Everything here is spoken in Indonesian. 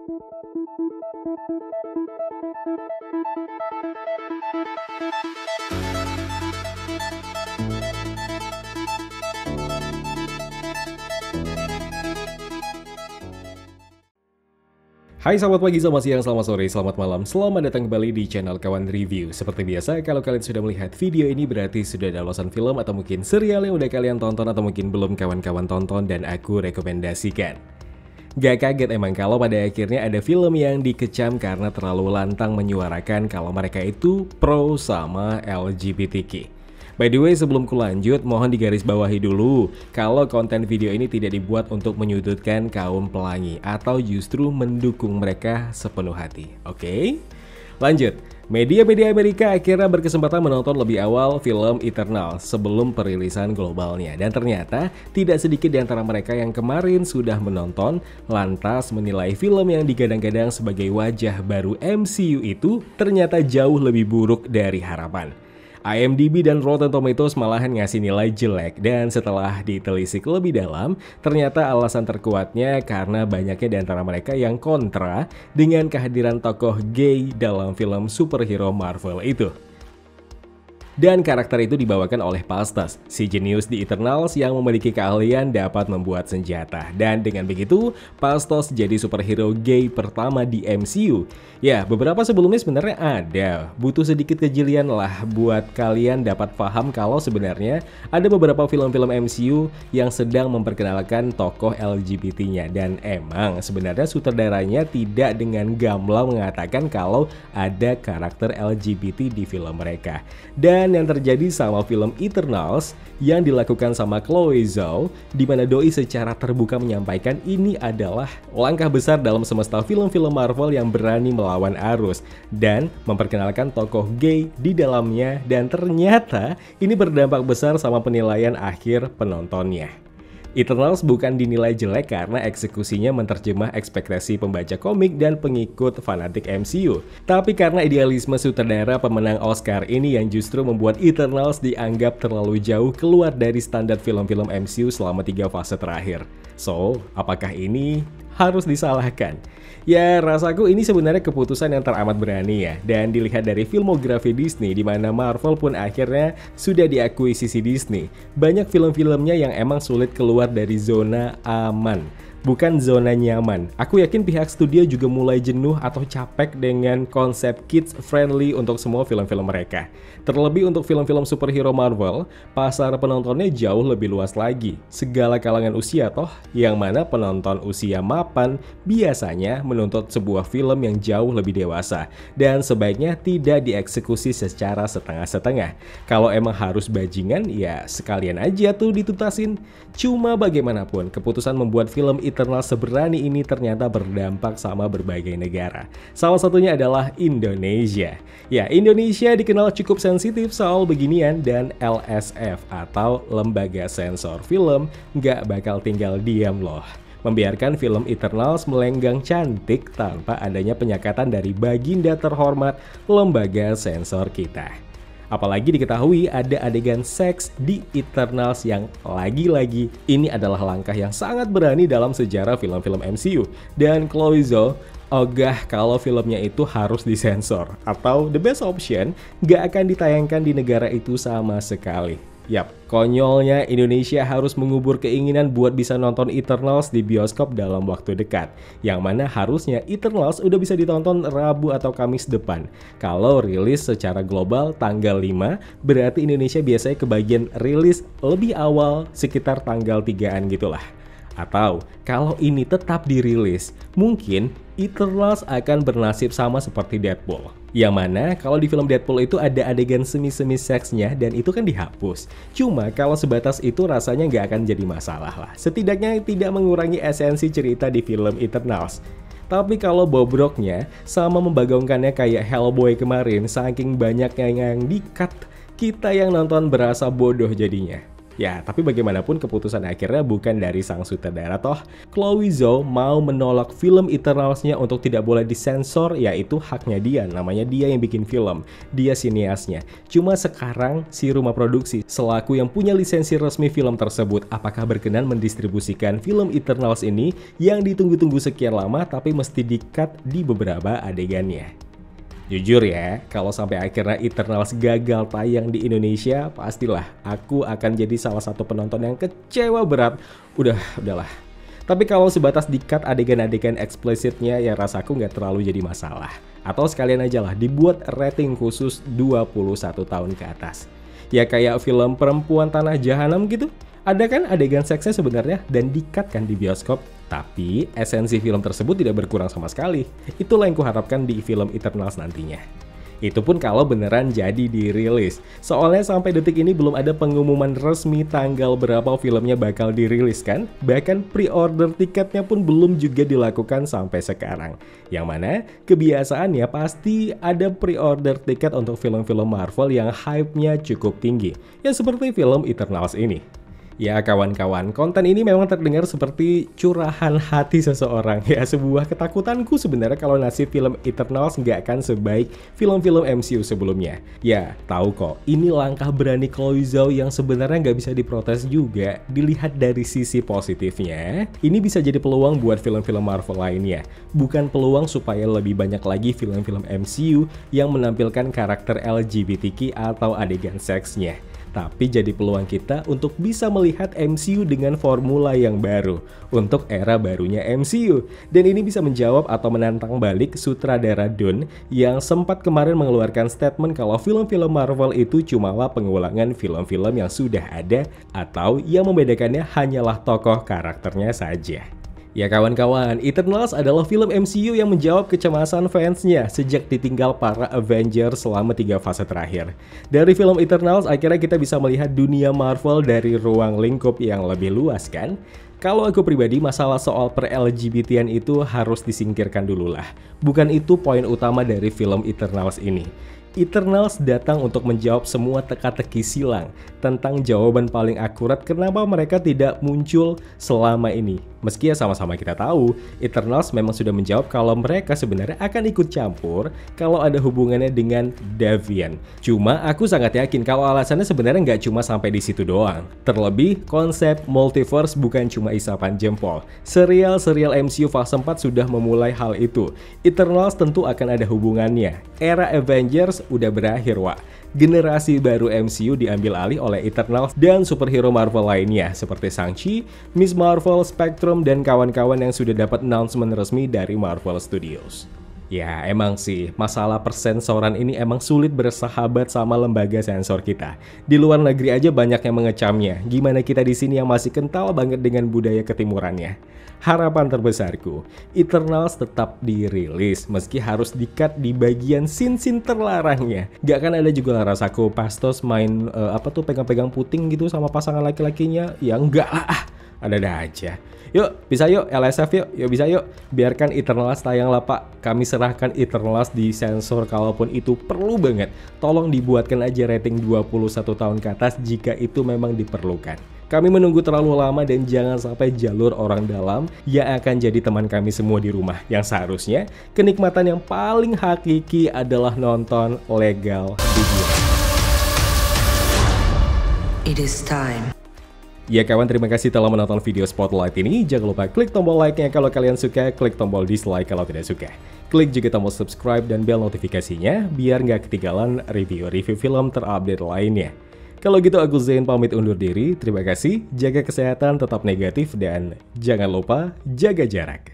Hai selamat pagi, selamat siang, selamat sore, selamat malam. Selamat datang kembali di channel Kawan Review. Seperti biasa, kalau kalian sudah melihat video ini berarti sudah ada ulasan film atau mungkin serial yang udah kalian tonton atau mungkin belum kawan-kawan tonton dan aku rekomendasikan. Gak kaget emang kalau pada akhirnya ada film yang dikecam karena terlalu lantang menyuarakan kalau mereka itu pro sama LGBTQ. By the way, sebelum kulanjut, mohon digarisbawahi dulu kalau konten video ini tidak dibuat untuk menyudutkan kaum pelangi atau justru mendukung mereka sepenuh hati. Oke? Lanjut. Media-media Amerika akhirnya berkesempatan menonton lebih awal film Eternal sebelum perilisan globalnya. Dan ternyata tidak sedikit di antara mereka yang kemarin sudah menonton lantas menilai film yang digadang-gadang sebagai wajah baru MCU itu ternyata jauh lebih buruk dari harapan. IMDb dan Rotten Tomatoes malahan ngasih nilai jelek, dan setelah ditelisik lebih dalam, ternyata alasan terkuatnya karena banyaknya di antara mereka yang kontra dengan kehadiran tokoh gay dalam film superhero Marvel itu. Dan karakter itu dibawakan oleh Phastos, si jenius di Eternals yang memiliki keahlian dapat membuat senjata. Dan dengan begitu, Phastos jadi superhero gay pertama di MCU. Ya, beberapa sebelumnya sebenarnya ada. Butuh sedikit kejelian lah buat kalian dapat paham kalau sebenarnya ada beberapa film-film MCU yang sedang memperkenalkan tokoh LGBT-nya. Dan emang sebenarnya sutradaranya tidak dengan gamblang mengatakan kalau ada karakter LGBT di film mereka. Dan yang terjadi sama film Eternals yang dilakukan sama Chloe Zhao, di mana doi secara terbuka menyampaikan ini adalah langkah besar dalam semesta film-film Marvel yang berani melawan arus dan memperkenalkan tokoh gay di dalamnya, dan ternyata ini berdampak besar sama penilaian akhir penontonnya. Eternals bukan dinilai jelek karena eksekusinya menerjemah ekspektasi pembaca komik dan pengikut fanatik MCU. Tapi karena idealisme sutradara pemenang Oscar ini yang justru membuat Eternals dianggap terlalu jauh keluar dari standar film-film MCU selama 3 fase terakhir. So, apakah ini harus disalahkan? Ya, rasaku ini sebenarnya keputusan yang teramat berani ya. Dan dilihat dari filmografi Disney, di mana Marvel pun akhirnya sudah diakuisisi Disney. Banyak film-filmnya yang emang sulit keluar dari zona aman, bukan zona nyaman. Aku yakin pihak studio juga mulai jenuh atau capek dengan konsep kids friendly untuk semua film-film mereka. Terlebih untuk film-film superhero Marvel, pasar penontonnya jauh lebih luas lagi. Segala kalangan usia toh, yang mana penonton usia mapan biasanya menuntut sebuah film yang jauh lebih dewasa. Dan sebaiknya tidak dieksekusi secara setengah-setengah. Kalau emang harus bajingan, ya sekalian aja tuh ditutasin. Cuma bagaimanapun, keputusan membuat film Eternal seberani ini ternyata berdampak sama berbagai negara. Salah satunya adalah Indonesia. Ya, Indonesia dikenal cukup sensitif soal beginian, dan LSF atau Lembaga Sensor Film nggak bakal tinggal diam loh. Membiarkan film Eternals melenggang cantik tanpa adanya penyekatan dari baginda terhormat lembaga sensor kita. Apalagi diketahui ada adegan seks di Eternals yang lagi-lagi ini adalah langkah yang sangat berani dalam sejarah film-film MCU. Dan Chloe Zhao ogah kalau filmnya itu harus disensor, atau the best option gak akan ditayangkan di negara itu sama sekali. Yap, konyolnya Indonesia harus mengubur keinginan buat bisa nonton Eternals di bioskop dalam waktu dekat. Yang mana harusnya Eternals udah bisa ditonton Rabu atau Kamis depan. Kalau rilis secara global tanggal 5, berarti Indonesia biasanya kebagian rilis lebih awal sekitar tanggal 3-an gitulah. Atau kalau ini tetap dirilis, mungkin Eternals akan bernasib sama seperti Deadpool. Yang mana kalau di film Deadpool itu ada adegan semi-semi seksnya dan itu kan dihapus. Cuma kalau sebatas itu rasanya nggak akan jadi masalah lah. Setidaknya tidak mengurangi esensi cerita di film Eternals. Tapi kalau bobroknya sama membagongkannya kayak Hellboy kemarin, saking banyaknya yang di-cut, kita yang nonton berasa bodoh jadinya. Ya, tapi bagaimanapun keputusan akhirnya bukan dari sang sutradara toh. Chloe Zhao mau menolak film Eternals-nya untuk tidak boleh disensor, yaitu haknya dia, namanya dia yang bikin film, dia sineasnya. Cuma sekarang si rumah produksi selaku yang punya lisensi resmi film tersebut, apakah berkenan mendistribusikan film Eternals ini yang ditunggu-tunggu sekian lama tapi mesti di-cut di beberapa adegannya. Jujur ya, kalau sampai akhirnya Eternals gagal tayang di Indonesia, pastilah aku akan jadi salah satu penonton yang kecewa berat. Udahlah. Tapi kalau sebatas di-cut adegan-adegan eksplisitnya, ya rasaku nggak terlalu jadi masalah. Atau sekalian aja lah, dibuat rating khusus 21 tahun ke atas. Ya kayak film Perempuan Tanah Jahanam gitu. Ada kan adegan seksnya sebenarnya dan di-cut kan di bioskop. Tapi esensi film tersebut tidak berkurang sama sekali. Itulah yang kuharapkan di film Eternals nantinya. Itu pun kalau beneran jadi dirilis. Soalnya sampai detik ini belum ada pengumuman resmi tanggal berapa filmnya bakal dirilis kan. Bahkan pre-order tiketnya pun belum juga dilakukan sampai sekarang. Yang mana kebiasaannya pasti ada pre-order tiket untuk film-film Marvel yang hype-nya cukup tinggi. Ya seperti film Eternals ini. Ya kawan-kawan, konten ini memang terdengar seperti curahan hati seseorang. Ya sebuah ketakutanku sebenarnya kalau nasib film Eternals nggak akan sebaik film-film MCU sebelumnya. Ya tahu kok, ini langkah berani Chloe Zhao yang sebenarnya nggak bisa diprotes juga. Dilihat dari sisi positifnya, ini bisa jadi peluang buat film-film Marvel lainnya. Bukan peluang supaya lebih banyak lagi film-film MCU yang menampilkan karakter LGBTQ atau adegan seksnya. Tapi jadi peluang kita untuk bisa melihat MCU dengan formula yang baru untuk era barunya MCU. Dan ini bisa menjawab atau menantang balik sutradara Dune yang sempat kemarin mengeluarkan statement kalau film-film Marvel itu cumalah pengulangan film-film yang sudah ada atau yang membedakannya hanyalah tokoh karakternya saja. Ya kawan-kawan, Eternals adalah film MCU yang menjawab kecemasan fansnya sejak ditinggal para Avengers selama 3 fase terakhir. Dari film Eternals, akhirnya kita bisa melihat dunia Marvel dari ruang lingkup yang lebih luas kan? Kalau aku pribadi, masalah soal per-LGBT-an itu harus disingkirkan dulu lah. Bukan itu poin utama dari film Eternals ini. Eternals datang untuk menjawab semua teka-teki silang tentang jawaban paling akurat kenapa mereka tidak muncul selama ini. Meski ya sama-sama kita tahu, Eternals memang sudah menjawab kalau mereka sebenarnya akan ikut campur kalau ada hubungannya dengan Davian. Cuma aku sangat yakin kalau alasannya sebenarnya nggak cuma sampai di situ doang. Terlebih, konsep multiverse bukan cuma isapan jempol. Serial-serial MCU fase 4 sudah memulai hal itu. Eternals tentu akan ada hubungannya. Era Avengers udah berakhir, Wak. Generasi baru MCU diambil alih oleh Eternals dan superhero Marvel lainnya seperti Shang-Chi, Miss Marvel, Spectrum, dan kawan-kawan yang sudah dapat announcement resmi dari Marvel Studios. Ya emang sih, masalah persensoran ini emang sulit bersahabat sama lembaga sensor kita. Di luar negeri aja banyak yang mengecamnya, gimana kita di sini yang masih kental banget dengan budaya ketimurannya. Harapan terbesarku, Eternals tetap dirilis meski harus di-cut di bagian scene-scene terlarangnya. Gak kan ada juga lah rasaku Pastos main pegang-pegang puting gitu sama pasangan laki-lakinya. Ya enggak lah, ada aja. Yuk, bisa yuk, LSF yuk bisa yuk. Biarkan Eternals tayang lah Pak. Kami serahkan Eternals di sensor kalaupun itu perlu banget. Tolong dibuatkan aja rating 21 tahun ke atas jika itu memang diperlukan. Kami menunggu terlalu lama dan jangan sampai jalur orang dalam yang akan jadi teman kami semua di rumah. Yang seharusnya kenikmatan yang paling hakiki adalah nonton legal video. It is time. Ya kawan, terima kasih telah menonton video Spotlight ini. Jangan lupa klik tombol like-nya kalau kalian suka, klik tombol dislike kalau tidak suka. Klik juga tombol subscribe dan bel notifikasinya biar nggak ketinggalan review-review film terupdate lainnya. Kalau gitu aku Zain pamit undur diri, terima kasih, jaga kesehatan, tetap negatif, dan jangan lupa jaga jarak.